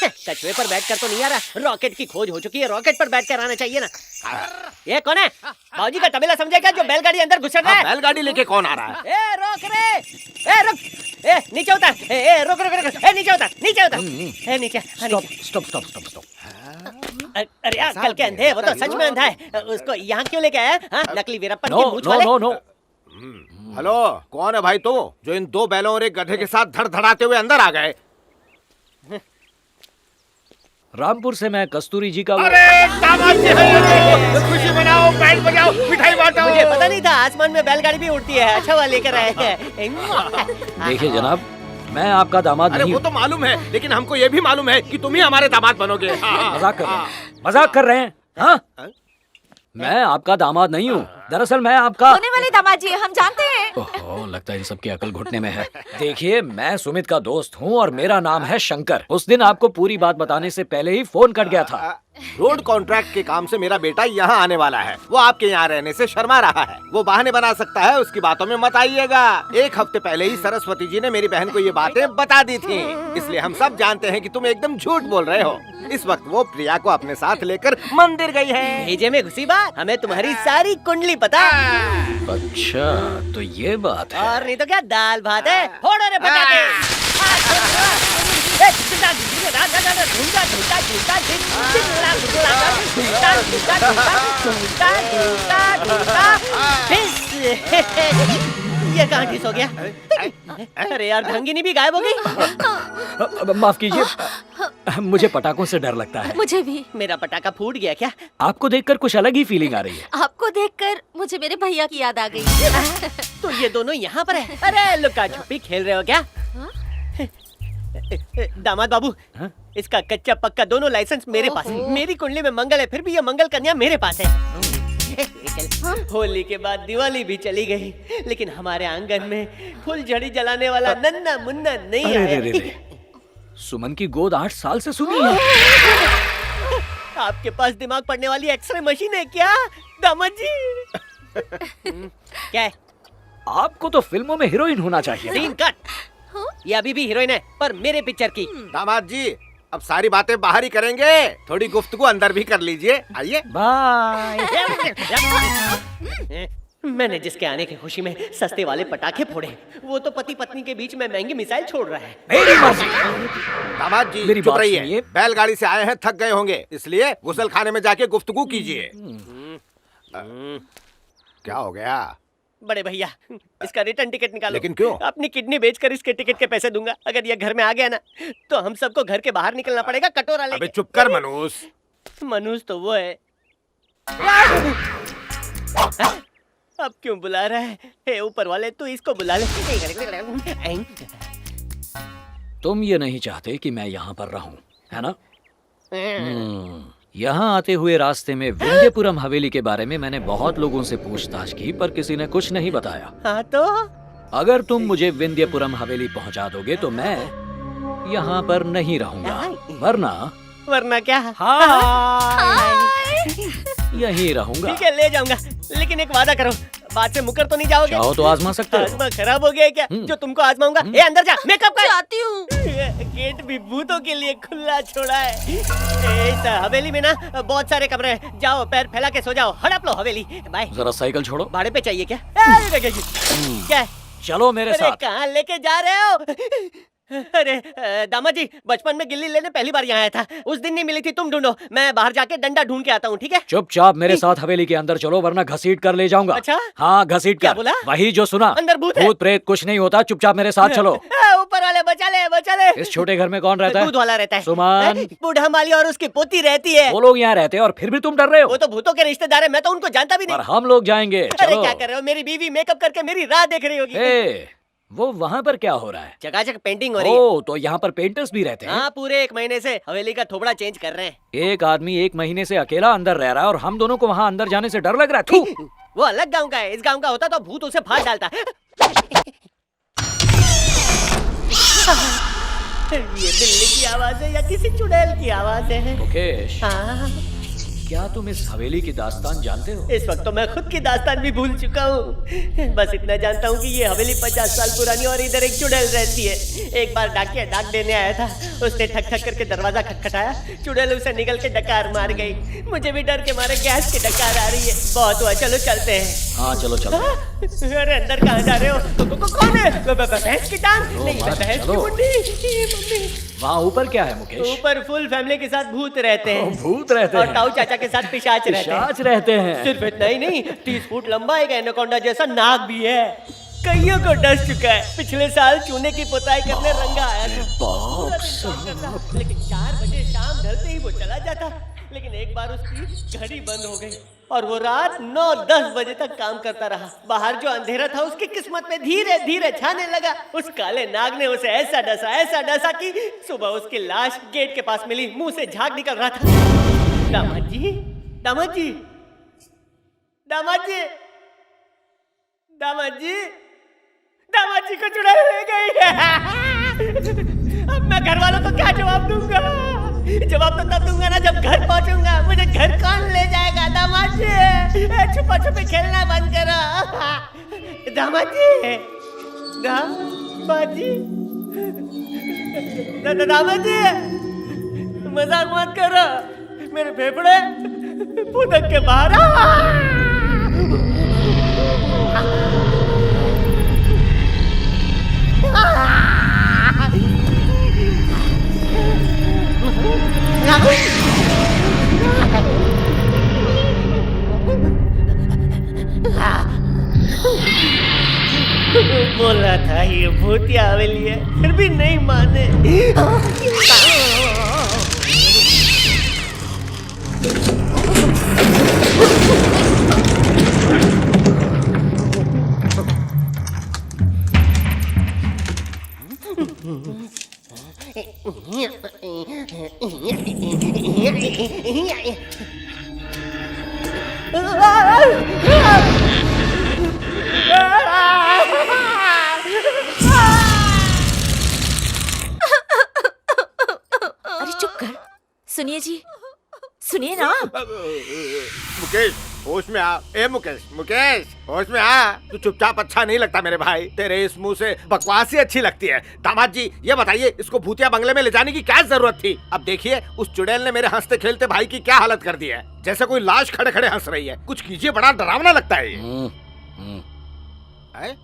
कछुए पर बैठकर तो नहीं आ रहा, रॉकेट की खोज हो चुकी है, रॉकेट पर बैठकर आना चाहिए ना। ये कौन है? बाबूजी का तबेला समझेगा जो बैलगाड़ी अंदर घुस रहा है। बैलगाड़ी लेके कौन आ रहा है? ए रोक रे, ए रुक, ए नीचे उतर, ए रुक रुक रुक, ए नीचे उतर, नीचे उतर, ए नीचे। Stop stop stop stop stop. अरे यार कल के अंधे, वो तो सच में अंधा है, उसको यहाँ क्यों लेके आया? हाँ, नकली वीरप्पन की मूंछ वाले। नो। हेलो, कौन है भाई तू जो इन 2 बैलों और एक गधे के साथ धड़धड़ाते हुए अंदर आ गए? रामपुर से मैं कस्तूरी जी का। अरे दामाद जी है, खुशी मनाओ, बैंड बजाओ, मिठाई बांटो। मुझे पता नहीं था आसमान में बैलगाड़ी भी उड़ती है। अच्छा हुआ लेकर आए हैं। देखिए जनाब, मैं आपका दामाद अरे नहीं वो तो मालूम है, लेकिन हमको ये भी मालूम है कि तुम ही हमारे दामाद बनोगे। मजाक कर रहे हैं, मजाक कर रहे हैं। हाँ? मैं आपका दामाद नहीं हूँ, दरअसल मैं आपका होने वाले दामाद जी हम जानते हैं। ओहो, लगता है इन सबकी अकल घुटने में है। देखिए, मैं सुमित का दोस्त हूँ और मेरा नाम है शंकर। उस दिन आपको पूरी बात बताने से पहले ही फोन कट गया था। रोड कॉन्ट्रैक्ट के काम से मेरा बेटा यहाँ आने वाला है। वो आपके यहाँ रहने से शर्मा रहा है। वो बहाने बना सकता है, उसकी बातों में मत आइएगा। 1 हफ्ते पहले ही सरस्वती जी ने मेरी बहन को ये बातें बता दी थी, इसलिए हम सब जानते हैं कि तुम एकदम झूठ बोल रहे हो। इस वक्त वो प्रिया को अपने साथ लेकर मंदिर गई है। भेजे में घुसी बात, हमें तुम्हारी सारी कुंडली पता। अच्छा, तो ये बात है। और नहीं तो क्या, दाल भात है। फोड़ो रे पटाखे। ये कहाँ ठिस हो गया? अरे यार, भंगिनी भी गायब हो गई। माफ कीजिए, मुझे पटाखों से डर लगता है। मुझे भी। मेरा पटाखा फूट गया क्या? आपको देखकर कुछ अलग ही फीलिंग आ रही है। आपको देखकर मुझे मेरे भैया की याद आ गई। तो ये दोनों यहाँ पर है? अरे लुका छुपी खेल रहे हो क्या? दामाद बाबू, इसका कच्चा पक्का दोनों लाइसेंस मेरे पास है। मेरी कुंडली में मंगल है, फिर भी ये मंगल कन्या मेरे पास है। होली के बाद दिवाली भी चली गई, लेकिन हमारे आंगन में फुलझड़ी जलाने वाला नन्ना मुन्ना नहीं आया। सुमन की गोद 8 साल से सुनी है। आपके पास दिमाग पढ़ने वाली एक्सरे मशीन है क्या दामाद जी? क्या है? आपको तो फिल्मों में हीरोइन होना चाहिए। Scene cut. ये अभी भी हीरोइन है, पर मेरे पिक्चर की। दामाद जी, अब सारी बातें बाहर ही करेंगे, थोड़ी गुफ्तगू अंदर भी कर लीजिए। आइए। बाय। मैंने जिसके आने की खुशी में सस्ते वाले पटाखे फोड़े, वो तो पति पत्नी के बीच में महंगी मिसाइल छोड़ रहा है। मेरी मर्जी। दामाद जी मेरी चुप बात रहिए, सुनिए। बैलगाड़ी से आए हैं, थक गए होंगे, इसलिए गुसल खाने में जाके गुफ्तगू कीजिए। क्या हो गया? बड़े भैया, इसका रिटर्न टिकट निकालो। लेकिन क्यों? अपनी किडनी बेचकर इसके टिकट के पैसे दूंगा। अगर ये घर में आ गया ना, तो हम सबको घर के बाहर निकलना पड़ेगा कटोरा अबे लेके। चुप कर मनूस। मनूस तो वो है। अब क्यों बुला रहा है? हे ऊपर वाले, तू इसको बुला ले। तुम ये नहीं चाहते कि मैं यहाँ पर रहूं, है ना? यहाँ आते हुए रास्ते में विंध्यपुरम हवेली के बारे में मैंने बहुत लोगों से पूछताछ की, पर किसी ने कुछ नहीं बताया। हाँ तो? अगर तुम मुझे विंध्यपुरम हवेली पहुँचा दोगे तो मैं यहाँ पर नहीं रहूंगा, वरना क्या? यहीं रहूंगा। ठीक है, ले जाऊंगा, लेकिन एक वादा करो, बात से मुकर तो नहीं जाओगे? चाहो तो आजमा सकते हो। आजमा खराब हो गया है क्या जो तुमको आजमाऊंगा? ए अंदर जा, मेकअप कर। जाती हूँ। गेट भी भूतों के लिए खुला छोड़ा है। इस हवेली में ना बहुत सारे कमरे हैं, जाओ पैर फैला के सो जाओ, हड़प लो हवेली। बाय। जरा साइकिल छोड़ो। भाड़े पे चाहिए क्या? क्या है? चलो मेरे साथ। कहाँ लेके जा रहे हो? अरे दामाद जी, बचपन में गिल्ली लेने पहली बार यहाँ आया था, उस दिन नहीं मिली थी, तुम ढूंढो, मैं बाहर जाके डंडा ढूंढ के आता हूँ। ठीक है? चुपचाप मेरे साथ हवेली के अंदर चलो, वरना घसीट कर ले जाऊंगा। अच्छा? हाँ, घसीट कर। क्या बोला? वही जो सुना। अंदर भूत है? भूत प्रेत कुछ नहीं होता, चुपचाप मेरे साथ चलो। ऊपर वाले बचा ले, बचा ले। इस छोटे घर में कौन रहता है? दूध वाला रहता है। सुमन। बूढ़ा माली और उसकी पोती रहती है। वो लोग यहाँ रहते हैं और फिर भी तुम डर रहे हो। वो तो भूतों के रिश्तेदार है, मैं तो उनको जानता भी नहीं। पर हम लोग जाएंगे। अरे चलो। क्या कर रहे हो? मेरी बीवी मेकअप करके मेरी राह देख रही होगी। वो वहाँ पर क्या हो रहा है? चकाचक पेंटिंग हो रही है। ओ, तो यहाँ पर पेंटर्स भी रहते हैं? हाँ, पूरे 1 महीने से हवेली का थोबड़ा चेंज कर रहे हैं। एक आदमी 1 महीने से अकेला अंदर रह रहा है और हम दोनों को वहाँ अंदर जाने से डर लग रहा है। वो अलग गांव का है, इस गांव का होता तो भूत उसे फाड़ डालता। ये बिल्ली की आवाज है या किसी चुड़ैल की आवाज है? मुकेश, हाँ। क्या तुम इस हवेली की दास्तान जानते हो? इस वक्त तो मैं खुद की दास्तान भी भूल चुका हूँ। बस इतना जानता हूँ कि ये हवेली 50 साल पुरानी और इधर एक चुड़ैल रहती है। एक बार डाकिया डाक देने आया था, उसने ठक ठक करके दरवाजा खटखटाया, चुड़ैल उसे निकल के डकार मार गई। मुझे भी डर के मारे गैस की डकार आ रही है। बहुत हुआ, चलो चलते हैं। हाँ चलो चलो। अरे अंदर कहाँ जा रहे हो? कौन है? भैंस की टांग? नहीं, मत भैंस की चलो। मुंडी। मम्मी, वहाँ ऊपर क्या है मुकेश? ऊपर फुल फैमिली के साथ भूत रहते हैं। भूत रहते और हैं। ताऊ चाचा के साथ पिशाच रहते हैं। पिशाच रहते हैं। सिर्फ इतना ही नहीं, 30 फुट लंबा एक एनाकोंडा जैसा नाग भी है। कईयों को डस चुका है। पिछले साल चूने की पुताई करने रंगा आया था। पूरा दिन काम करता, लेकिन 4 बजे शाम ढलते ही वो चला जाता। लेकिन एक बार उसकी घड़ी बंद हो गई और वो रात 9-10 बजे तक काम करता रहा। बाहर जो अंधेरा था उसकी किस्मत में धीरे धीरे छाने लगा। उस काले नाग ने उसे ऐसा डसा कि सुबह उसकी लाश गेट के पास मिली। मुंह से झाग निकल रहा था। दामाद जी, दामाद जी, दामाद जी, दामाद जी, दामाद जी को चुड़ैल ले गई। अब मैं घर वालों को क्या जवाब दूंगा? जवाब तो तब दूंगा ना जब घर पहुंचूंगा। मुझे घर कौन ले जाएगा? दामाद जी, छुपा छुपी खेलना बंद करो। दामाद जी, दामाद जी, दामाद जी, मजाक मत करो। मेरे फेफड़े फुदक के बाहर आ। बोला था ये भूतिया हवेली है, फिर भी नहीं माने। अरे चुप कर। सुनिए जी, सुनिए ना। मुकेश, होश में आ। ए मुकेश, मुकेश, होश में आ। तू चुपचाप अच्छा नहीं लगता मेरे भाई। तेरे इस मुंह से बकवास ही अच्छी लगती है। दामाद जी, ये बताइए इसको भूतिया बंगले में ले जाने की क्या जरूरत थी? अब देखिए उस चुड़ैल ने मेरे हंसते खेलते भाई की क्या हालत कर दी है। जैसे कोई लाश खड़े खड़े हंस रही है। कुछ कीजिए, बड़ा डरावना लगता है ये। हैं?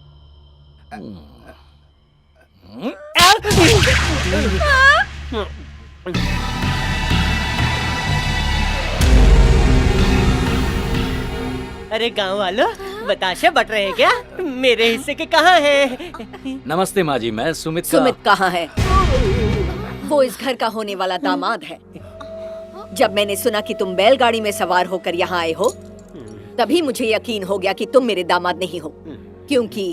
अरे गांव वालों, बताशे बट रहे हैं क्या? मेरे हिस्से के कहाँ हैं? नमस्ते माँ जी, मैं सुमित का। सुमित कहाँ है? वो इस घर का होने वाला दामाद है। जब मैंने सुना कि तुम बैलगाड़ी में सवार होकर यहाँ आए हो, तभी मुझे यकीन हो गया कि तुम मेरे दामाद नहीं हो, क्योंकि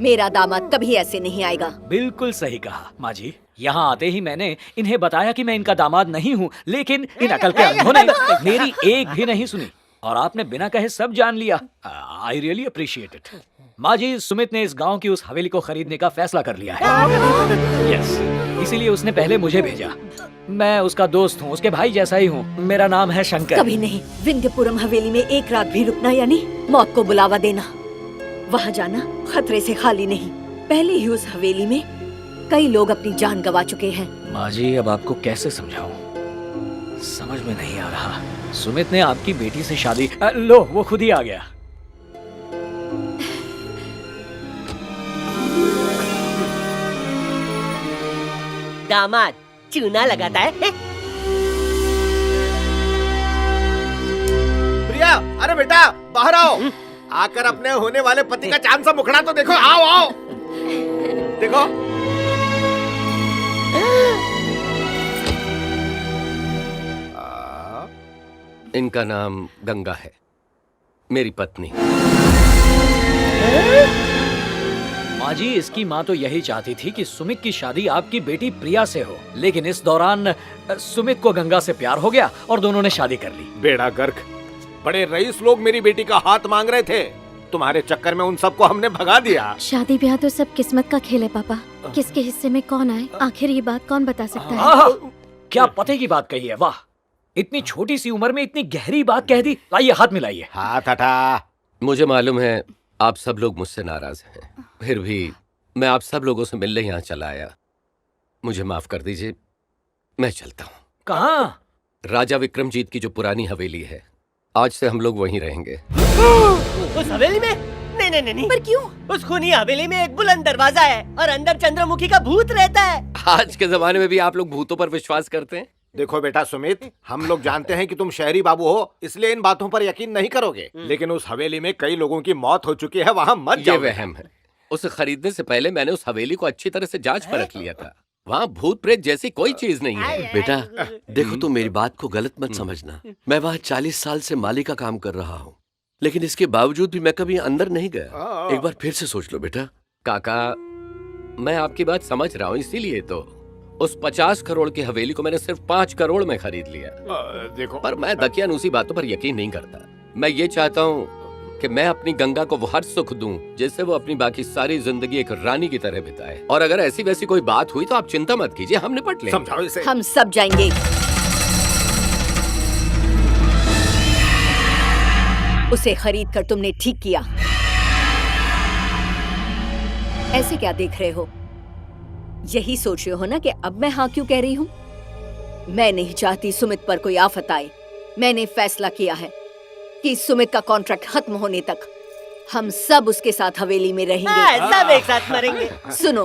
मेरा दामाद कभी ऐसे नहीं आएगा। बिल्कुल सही कहा माँ जी। यहाँ आते ही मैंने इन्हें बताया कि मैं इनका दामाद नहीं हूँ, लेकिन इन अकल के अंधों ने मेरी एक भी नहीं सुनी और आपने बिना कहे सब जान लिया। I really appreciate it. माँ जी, सुमित ने इस गांव की उस हवेली को खरीदने का फैसला कर लिया है। यस, इसीलिए उसने पहले मुझे भेजा। मैं उसका दोस्त हूँ, उसके भाई जैसा ही हूँ। मेरा नाम है शंकर। कभी नहीं। विंध्यपुरम हवेली में एक रात भी रुकना यानी मौत को बुलावा देना। वहाँ जाना खतरे से खाली नहीं। पहले ही उस हवेली में कई लोग अपनी जान गंवा चुके हैं। माँ जी, अब आपको कैसे समझाऊं? समझ में नहीं आ रहा। सुमित ने आपकी बेटी से शादी। लो, वो खुद ही आ गया। दामाद चूना लगाता है। प्रिया, अरे बेटा बाहर आओ। आकर अपने होने वाले पति का चांद सा मुखड़ा तो देखो। आओ आओ, देखो। इनका नाम गंगा है, मेरी पत्नी। माँ जी, इसकी माँ तो यही चाहती थी कि सुमित की शादी आपकी बेटी प्रिया से हो, लेकिन इस दौरान सुमित को गंगा से प्यार हो गया और दोनों ने शादी कर ली। बेड़ा गर्क, बड़े रईस लोग मेरी बेटी का हाथ मांग रहे थे। तुम्हारे चक्कर में उन सबको हमने भगा दिया। शादी ब्याह तो सब किस्मत का खेल है पापा। किसके हिस्से में कौन आए, आखिर ये बात कौन बता सकता है? क्या पते की बात कही है। वाह, इतनी छोटी सी उम्र में इतनी गहरी बात कह दी। लाइए हाथ मिलाइए। हाथ हटा। मुझे मालूम है आप सब लोग मुझसे नाराज हैं, फिर भी मैं आप सब लोगों से मिलने यहाँ चला आया। मुझे माफ कर दीजिए, मैं चलता हूँ। कहाँ? राजा विक्रमजीत की जो पुरानी हवेली है, आज से हम लोग वहीं रहेंगे। उस हवेली में? नहीं नहीं नहीं नहीं। पर क्यों? उस खूनी हवेली में एक बुलंद दरवाजा है और अंदर चंद्रमुखी का भूत रहता है। आज के जमाने में भी आप लोग भूतों पर विश्वास करते हैं? देखो बेटा सुमित, हम लोग जानते हैं कि तुम शहरी बाबू हो, इसलिए इन बातों पर यकीन नहीं करोगे, लेकिन उस हवेली में कई लोगों की मौत हो चुकी है, वहाँ मत ये जाओ। वहम है। उसे खरीदने से पहले मैंने उस हवेली को अच्छी तरह से जांच परख लिया था। वहाँ भूत प्रेत जैसी कोई चीज नहीं है। बेटा देखो, तुम मेरी बात को गलत मत समझना। मैं वहाँ 40 साल से माली का काम कर रहा हूँ, लेकिन इसके बावजूद भी मैं कभी अंदर नहीं गया। एक बार फिर से सोच लो बेटा। काका, मैं आपकी बात समझ रहा हूँ, इसीलिए तो उस 50 करोड़ की हवेली को मैंने सिर्फ 5 करोड़ में खरीद लिया। देखो, पर मैं दकियानूसी बातों पर यकीन नहीं करता। मैं ये चाहता हूँ कि मैं अपनी गंगा को वो हर सुख दूं जिससे वो अपनी बाकी सारी जिंदगी एक रानी की तरह बिताए। और अगर ऐसी वैसी कोई बात हुई तो आप चिंता मत कीजिए, हम निपट लेंगे। समझाओ इसे। हम सब जाएंगे। उसे खरीद कर तुमने ठीक किया। ऐसे क्या देख रहे हो? यही सोच रहे हो ना कि अब मैं हाँ क्यों कह रही हूँ? मैं नहीं चाहती सुमित पर कोई आफत आए। मैंने फैसला किया है कि सुमित का कॉन्ट्रैक्ट खत्म होने तक हम सब उसके साथ हवेली में रहेंगे। सब एक साथ मरेंगे। सुनो,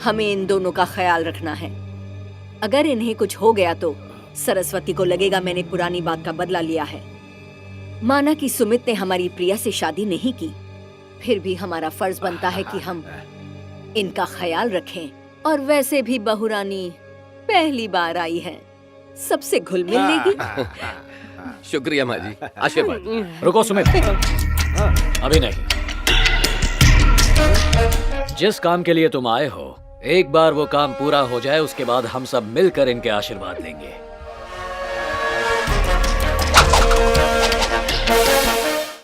हमें इन दोनों का ख्याल रखना है। अगर इन्हें कुछ हो गया तो सरस्वती को लगेगा मैंने पुरानी बात का बदला लिया है। माना कि सुमित ने हमारी प्रिया से शादी नहीं की, फिर भी हमारा फर्ज बनता है कि हम इनका ख्याल रखें। और वैसे भी बहुरानी पहली बार आई है, सबसे घुल मिल लेगी। शुक्रिया माँ जी, आशीर्वाद। रुको सुमित, अभी नहीं। जिस काम के लिए तुम आए हो, एक बार वो काम पूरा हो जाए, उसके बाद हम सब मिलकर इनके आशीर्वाद लेंगे।